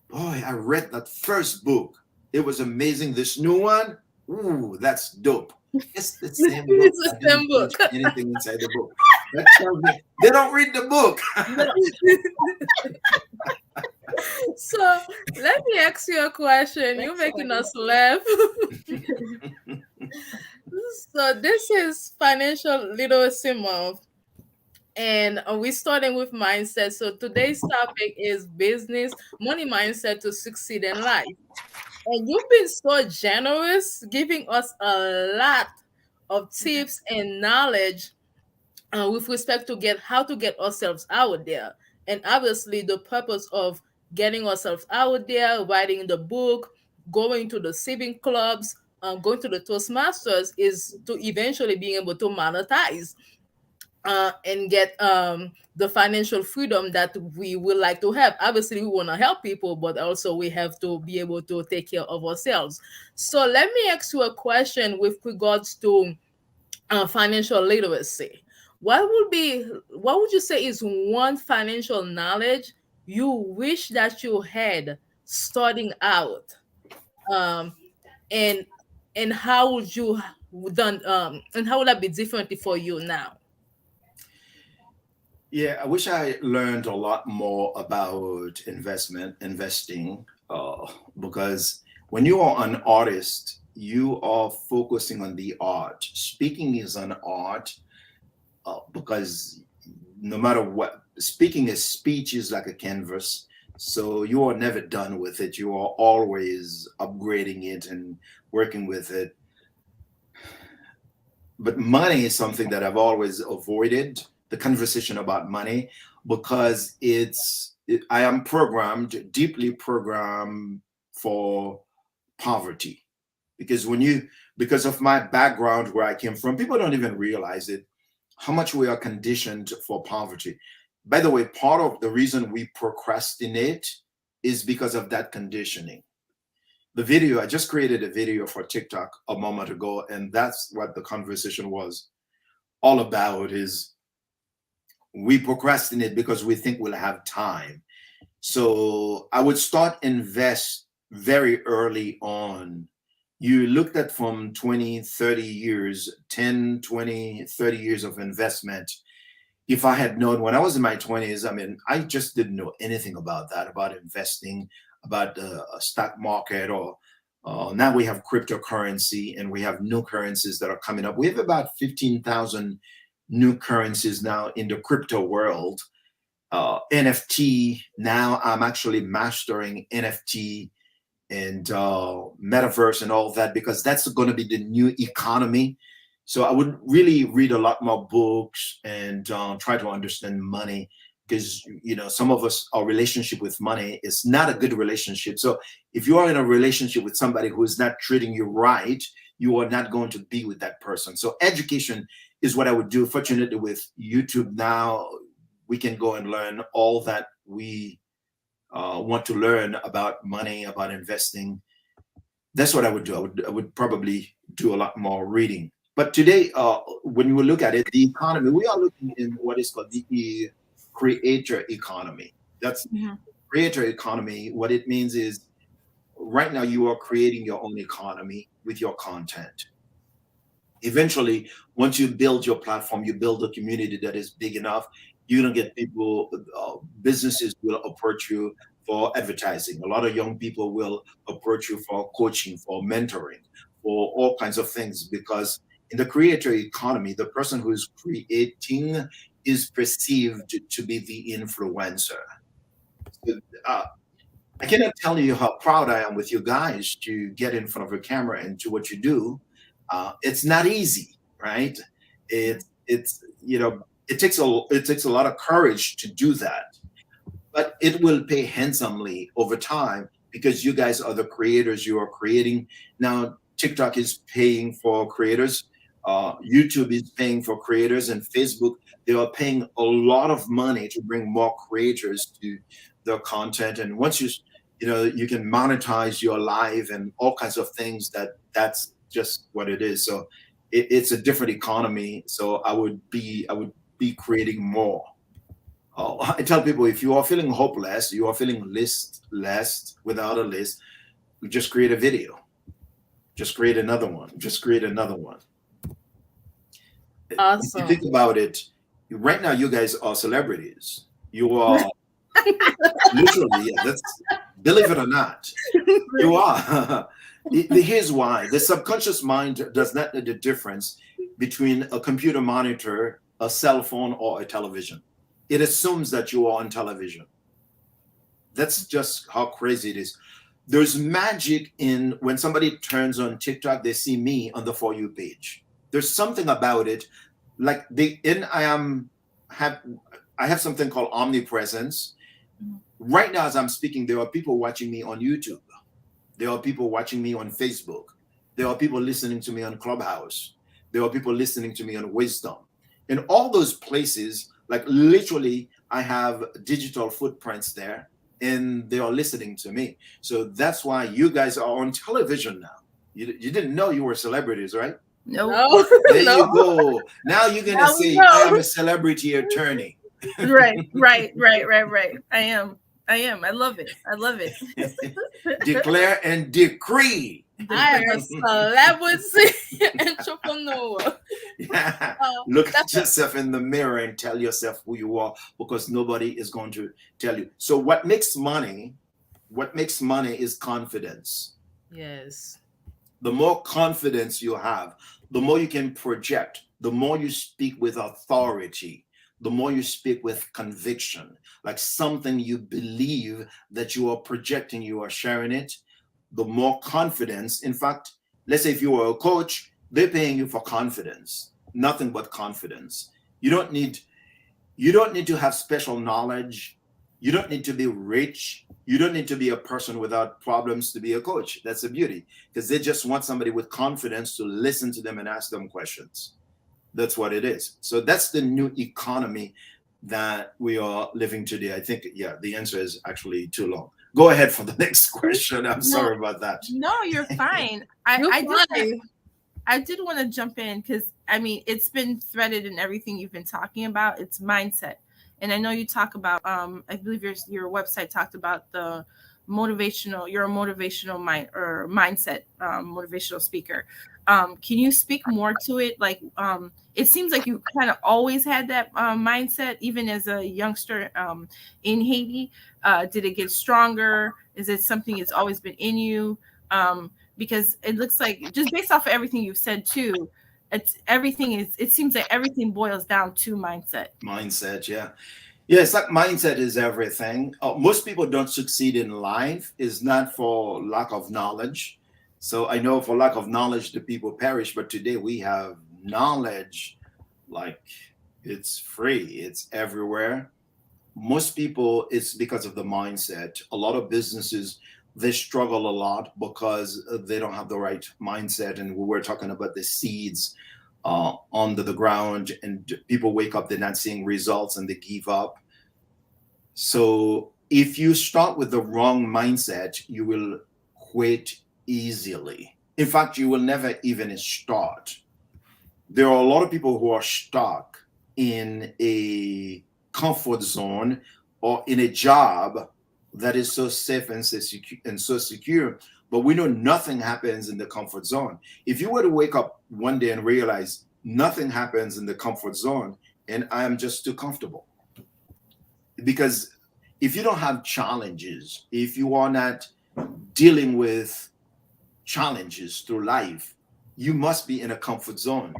boy, I read that first book. It was amazing. This new one, ooh, that's dope. It's the same book. It's the same book. Anything inside the book. That tells me they don't read the book. So let me ask you a question. You're making us laugh. So this is Financial Literacy Month. And we're starting with mindset. So today's topic is business, money mindset to succeed in life. And you've been so generous, giving us a lot of tips and knowledge with respect to how to get ourselves out there. And obviously the purpose of getting ourselves out there, writing the book, going to the saving clubs, going to the Toastmasters, is to eventually being able to monetize and get the financial freedom that we would like to have. Obviously, we want to help people, but also we have to be able to take care of ourselves. So let me ask you a question with regards to financial literacy. What would you say is one financial knowledge you wish that you had starting out? Um, and and how would you done and how would that be differently for you now? Yeah, I wish I learned a lot more about investing, because when you are an artist, you are focusing on the art. Speaking is an art, because no matter what, speaking is speech is like a canvas. So you are never done with it. You are always upgrading it and working with it. But money is something that I've always avoided the conversation about money, because I am programmed, deeply programmed for poverty. Because because of my background where I came from, people don't even realize it, how much we are conditioned for poverty. By the way, part of the reason we procrastinate is because of that conditioning. The video, I just created a video for TikTok a moment ago, and that's what the conversation was all about, is we procrastinate because we think we'll have time. So I would start invest very early on. You looked at from 20, 30 years, 10, 20, 30 years of investment. If I had known when I was in my 20s, I mean, I just didn't know anything about that, about investing, about the stock market, or now we have cryptocurrency and we have new currencies that are coming up. We have about 15,000 new currencies now in the crypto world. NFT, now I'm actually mastering NFT and metaverse and all that, because that's going to be the new economy. So I would really read a lot more books and try to understand money, because some of us, our relationship with money is not a good relationship. So if you are in a relationship with somebody who is not treating you right, you are not going to be with that person. So education is what I would do. Fortunately, with YouTube now, we can go and learn all that we want to learn about money, about investing. That's what I would do. I would probably do a lot more reading. But today, when we look at it, the economy, we are looking in what is called the creator economy. That's Mhm. creator economy. What it means is right now you are creating your own economy with your content. Eventually, once you build your platform, you build a community that is big enough, you're gonna get people, businesses will approach you for advertising. A lot of young people will approach you for coaching, for mentoring, for all kinds of things, because in the creator economy, the person who is creating is perceived to be the influencer. So, I cannot tell you how proud I am with you guys to get in front of a camera and do what you do. It's not easy, right? It takes a lot of courage to do that, but it will pay handsomely over time, because you guys are the creators. You are creating now. TikTok is paying for creators. YouTube is paying for creators, and Facebook, they are paying a lot of money to bring more creators to their content. And once you can monetize your live and all kinds of things. That's just what it is. So it's a different economy. So I would be creating more. I tell people, if you are feeling hopeless, you are feeling listless without a list, just create a video. Just create another one. Just create another one. If you think Awesome. about it, right now you guys are celebrities. You are literally, yeah, that's, believe it or not, you are. Here's why. The subconscious mind does not know the difference between a computer monitor, a cell phone, or a television. It assumes that you are on television. That's just how crazy it is. There's magic in when somebody turns on TikTok, they see me on the For You page. There's something about it. Like have I have something called omnipresence. Right now, as I'm speaking, there are people watching me on YouTube. There are people watching me on Facebook. There are people listening to me on Clubhouse. There are people listening to me on Wisdom. In all those places, like literally, I have digital footprints there and they are listening to me. So that's why you guys are on television now. You didn't know you were celebrities, right? Nope. No, There no. you go. Now you're going to Now we say, I know. am a celebrity attorney. Right. I am. I love it. I love it. Declare and decree. I am a celebrity entrepreneur. Yeah. Uh, Look at that's a, yourself in the mirror and tell yourself who you are, because nobody is going to tell you. So what makes money is confidence. yes. The more confidence you have, the more you can project, the more you speak with authority, the more you speak with conviction, like something you believe that you are projecting, you are sharing it, the more confidence. In fact, let's say if you were a coach, they're paying you for confidence, nothing but confidence. You don't need you don't need to have special knowledge. You don't need to be rich. You don't need to be a person without problems to be a coach. That's the beauty, because they just want somebody with confidence to listen to them and ask them questions. That's what it is. So that's the new economy that we are living today. I think, yeah, the answer is actually too long. Go ahead for the next question. I'm No, sorry about that. no, you're fine. You're I fine. did want to jump in because I mean it's been threaded in everything you've been talking about. It's mindset, and I know you talk about. I believe your website talked about the motivational. You're a motivational mindset motivational speaker. Can you speak more to it? Like, it seems like you kind of always had that mindset, even as a youngster in Haiti. Did it get stronger? Is it something that's always been in you? Because it looks like, just based off of everything you've said too, it seems like everything boils down to mindset. Mindset, yeah. Yeah, it's like mindset is everything. Most people don't succeed in life is not for lack of knowledge. So I know for lack of knowledge, the people perish. But today we have knowledge, like it's free, it's everywhere. Most people, it's because of the mindset. A lot of businesses, they struggle a lot because they don't have the right mindset. And we were talking about the seeds under the ground, and people wake up, they're not seeing results, and they give up. So if you start with the wrong mindset, you will quit easily. In fact, you will never even start. There are a lot of people who are stuck in a comfort zone or in a job that is so safe and so secure, but we know nothing happens in the comfort zone. If you were to wake up one day and realize nothing happens in the comfort zone and I am just too comfortable, because if you don't have challenges, if you are not dealing with challenges through life, you must be in a comfort zone,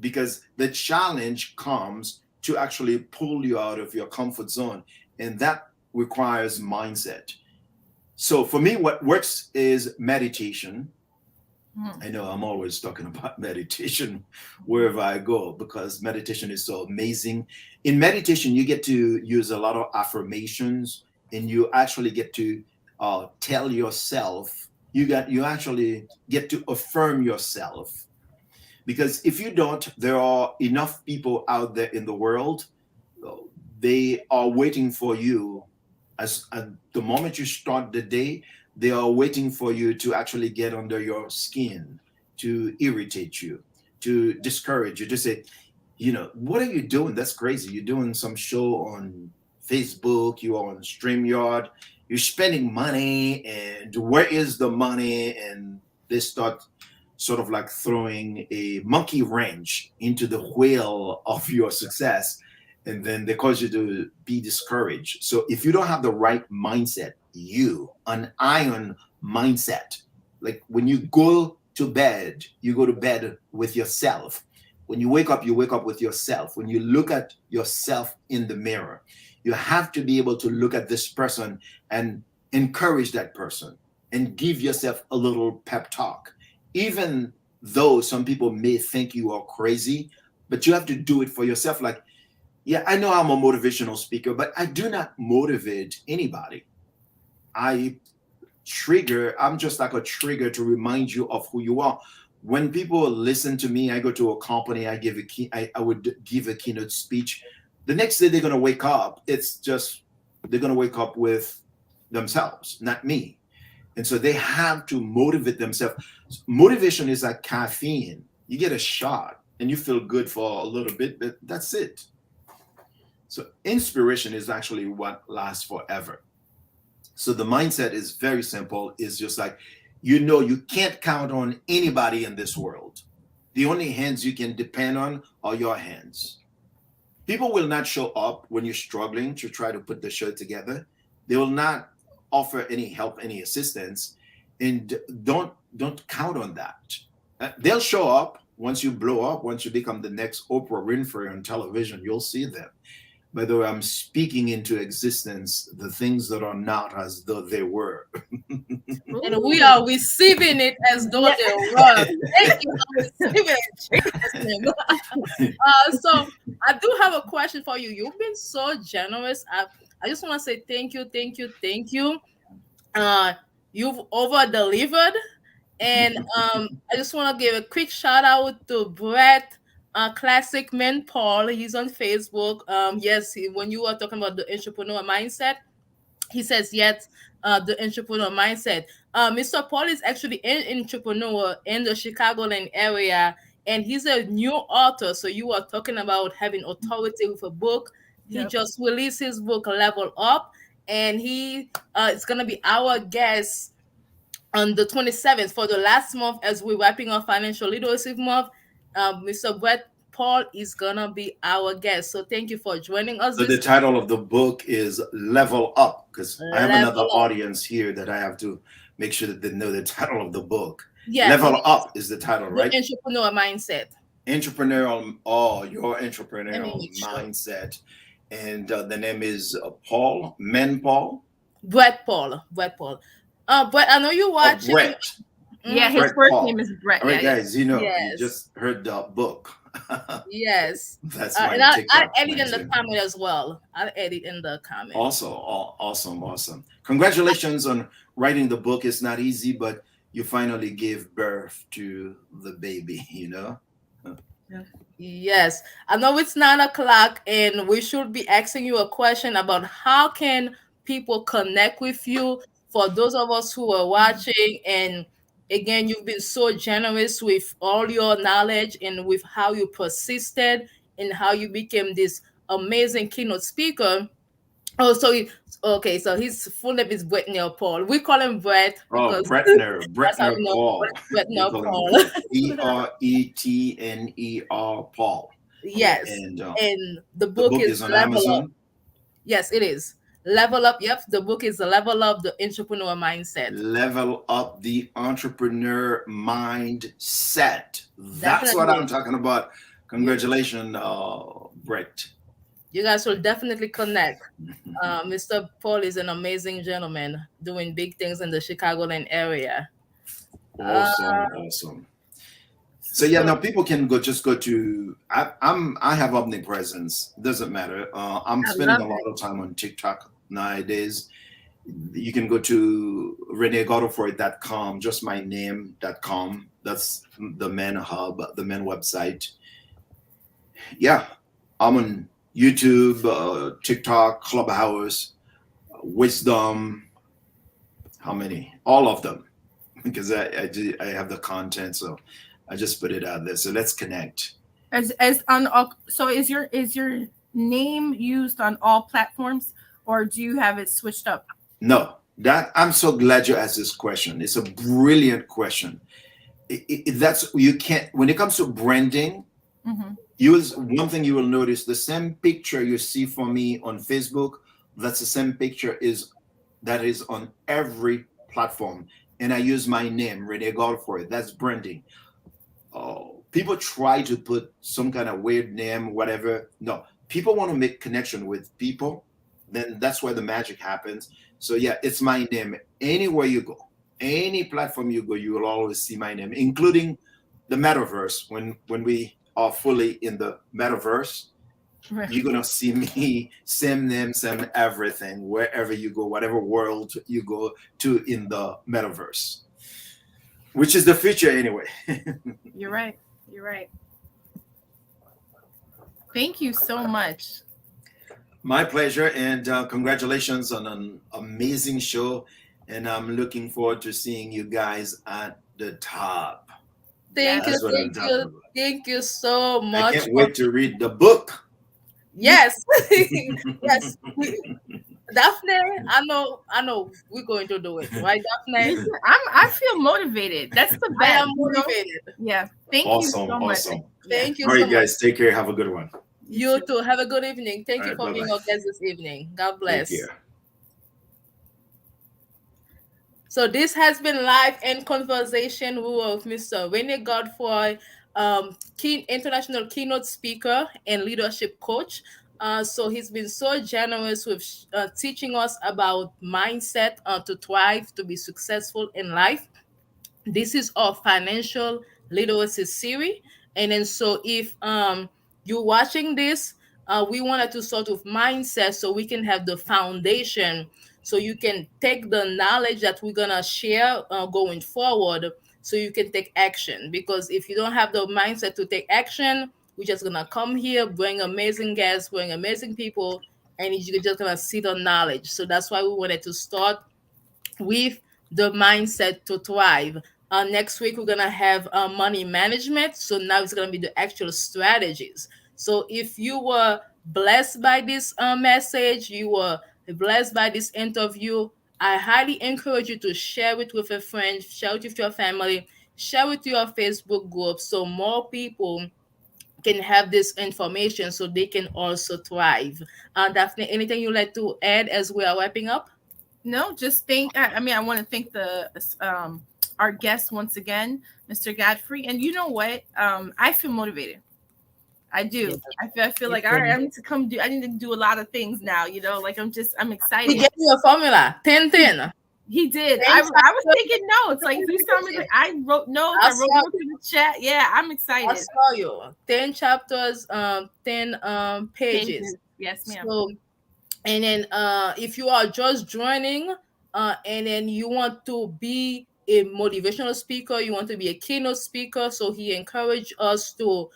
because the challenge comes to actually pull you out of your comfort zone, and that requires mindset. So for me, what works is meditation. I know I'm always talking about meditation wherever I go, because meditation is so amazing. In meditation, you get to use a lot of affirmations, and you actually get to tell yourself, you actually get to affirm yourself. Because if you don't, there are enough people out there in the world. They are waiting for you. As at the moment you start the day, they are waiting for you to actually get under your skin, to irritate you, to discourage you, to say, what are you doing? That's crazy. You're doing some show on Facebook, you are on StreamYard, you're spending money, and where is the money? And they start sort of like throwing a monkey wrench into the wheel of your success, and then they cause you to be discouraged. So if you don't have the right mindset, an iron mindset, like when you go to bed, you go to bed with yourself. When you wake up with yourself. When you look at yourself in the mirror, you have to be able to look at this person and encourage that person and give yourself a little pep talk, even though some people may think you are crazy, but you have to do it for yourself. Like, yeah, I know I'm a motivational speaker, but I do not motivate anybody. I trigger. I'm just like a trigger to remind you of who you are. When people listen to me, I go to a company, I would give a keynote speech. The next day they're gonna wake up. It's just they're gonna wake up with themselves, not me. And so they have to motivate themselves. Motivation is like caffeine. You get a shot and you feel good for a little bit, but that's it. So inspiration is actually what lasts forever. So the mindset is very simple. It's just like, you can't count on anybody in this world. The only hands you can depend on are your hands. People will not show up when you're struggling to try to put the show together. They will not offer any help, any assistance, and don't count on that. They'll show up once you blow up, once you become the next Oprah Winfrey on television. You'll see them. By the way, I'm speaking into existence the things that are not as though they were. And we are receiving it as though they were. Thank you for receiving it. So I do have a question for you. You've been so generous. I just want to say thank you, thank you, thank you. You've over delivered, and I just want to give a quick shout out to Brett. Classic Man Paul, he's on Facebook. Yes, when you were talking about the entrepreneur mindset, he says yes, the entrepreneur mindset. Mr. Paul is actually an entrepreneur in the Chicagoland area, and he's a new author. So you are talking about having authority with a book. He just released his book Level Up, and he is gonna be our guest on the 27th for the last month as we're wrapping up Financial Leadership Month. Mr. Brett Paul is gonna be our guest. So thank you for joining us. So the title of the book is Level Up, because I have another audience here that I have to make sure that they know the title of the book. Yeah, Level Up is the title, right? The entrepreneur mindset. Entrepreneurial, your entrepreneurial mindset. And the name is Paul, Men Paul? Brett Paul. Brett, I know you watching. Brett. Yeah, his first name is Brett. All right, guys, you just heard the book. Yes. That's my I'll edit in the comment as well. I'll edit in the comment. Also, awesome. Congratulations on writing the book. It's not easy, but you finally gave birth to the baby, Yes. I know it's 9:00 and we should be asking you a question about how can people connect with you. For those of us who are watching, and again, you've been so generous with all your knowledge and with how you persisted and how you became this amazing keynote speaker. Oh, so his full name is Bretner Paul. We call him Brett. Oh, Bretner Paul. Bretner Paul. Bretner Paul. Yes. And the book is on Amazon. Yes, it is. Level Up. Yep, the book is Level Up, the Entrepreneur Mindset. Level Up the Entrepreneur Mindset. That's what I'm talking about. Congratulations, Brett. You guys will definitely connect. Mr. Paul is an amazing gentleman doing big things in the Chicagoland area. Awesome. So now people can go to. I have omnipresence. Doesn't matter. I'm spending a lot of time on TikTok nowadays. You can go to renegodefroy.com, just my name.com. That's the Men Hub, the Men website. Yeah, I'm on YouTube, TikTok, Clubhouse, Wisdom. How many? All of them, because I have the content, so I just put it out there. So let's connect. As on all. So is your name used on all platforms, or do you have it switched up? No, I'm so glad you asked this question. It's a brilliant question. When it comes to branding, one thing you will notice, the same picture you see for me on Facebook, that's the same picture that is on every platform. And I use my name, Rene Godefroy. That's branding. People try to put some kind of weird name, whatever. No, people want to make connection with people. Then that's where the magic happens. So yeah, it's my name. Anywhere you go, any platform you go, you will always see my name, including the metaverse. When we are fully in the metaverse, Right. You're gonna see me, same name, same everything, wherever you go, whatever world you go to in the metaverse, which is the future anyway. You're right. You're right. Thank you so much. My pleasure, and congratulations on an amazing show. And I'm looking forward to seeing you guys at the top. Thank you, That's Yes. what I'm thank talking you, about. thank you so I much can't for, wait to read the book. yes, yes. Daphne, I know we're going to do it, right, Daphne? Listen, I feel motivated. That's the I best, am you know. motivated. Yeah. Thank you Awesome, so much. awesome. Yeah. Thank you All so right, much. guys, take care. Have a good one. You You too. too. Have a good evening. Thank All you right, for bye being bye. our guest this evening. God Take bless. care. So this has been live and conversation with Mr. Rene Godefroy, international keynote speaker and leadership coach. So he's been so generous with teaching us about mindset to thrive, to be successful in life. This is our financial literacy series. And then so if you're watching this, we wanted to sort of mindset so we can have the foundation, so you can take the knowledge that we're gonna share going forward, so you can take action. Because if you don't have the mindset to take action, we're just gonna come here, bring amazing guests, bring amazing people, and you're just gonna sit on knowledge. So that's why we wanted to start with the mindset to thrive. Next week, we're going to have money management. So now it's going to be the actual strategies. So if you were blessed by this message, you were blessed by this interview, I highly encourage you to share it with a friend, share it with your family, share it to your Facebook group, so more people can have this information so they can also thrive. Daphne, anything you'd like to add as we are wrapping up? No, just thank. I mean, I want to thank the our guest once again, Mr. Godfrey. And you know what? I feel motivated. I Yeah. do. I feel like, all right, I need to come do. I need to do a lot of things now. You know, like I'm He excited. gave you a formula, 10 He, 10. he did. 10 I was chapters. taking notes. Like if you saw me, like I wrote notes. I I wrote saw notes you. in the chat. Yeah, I'm I excited. saw you. 10 chapters, 10 pages. Pages. Yes, ma'am. So, and then if you are just joining, and then you want to be a motivational speaker, you want to be a keynote speaker, so he encouraged us to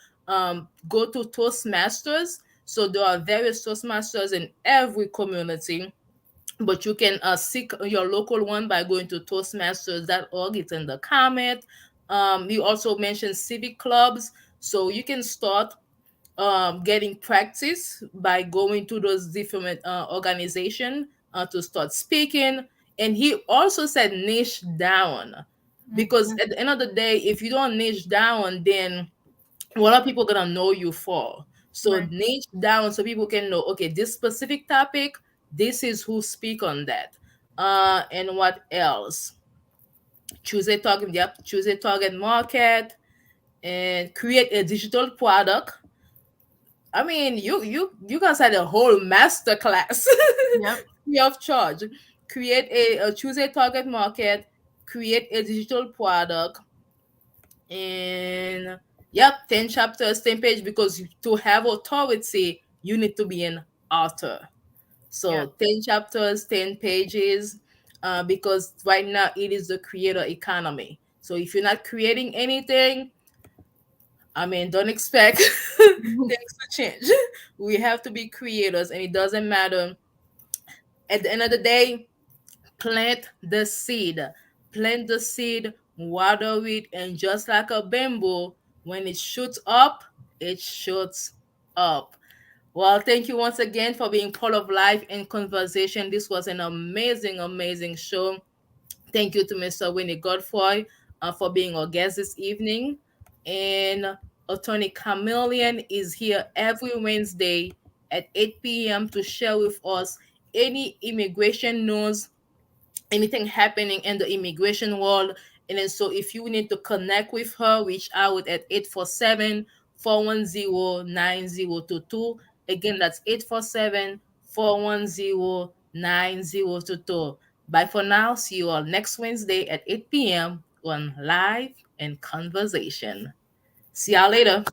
go to Toastmasters. So there are various Toastmasters in every community, but you can seek your local one by going to toastmasters.org. It's in the comment. You also mentioned civic clubs, so you can start getting practice by going to those different organizations to start speaking. And he also said niche down, because Mhm. at the end of the day, if you don't niche down, then what are people gonna know you for? So Right. niche down so people can know, okay, this specific topic, this is who speak on that. And what else? Choose a target, yep, choose a target market and create a digital product. I mean, you guys had a whole master class Yep. free of charge. Create choose a target market, create a digital product, and yep, 10 chapters, 10 page, because to have authority, you need to be an author. Yeah. So 10 chapters, 10 pages, because right now it is the creator economy. So if you're not creating anything, I mean, don't expect things to change. We have to be creators, and it doesn't matter. At the end of the day, plant the seed. Plant the seed, water it, and just like a bamboo, when it shoots up, it shoots up. Well, thank you once again for being part of Life and Conversation. This was an amazing, amazing show. Thank you to Mr. Winnie Godfrey for being our guest this evening. And Attorney Camillian is here every Wednesday at 8 p.m. to share with us any immigration news, anything happening in the immigration world. And then so if you need to connect with her, reach out at 847-410-9022. Again, that's 847-410-9022. Bye for now. See you all next Wednesday at 8 p.m. on Live and Conversation. See y'all later.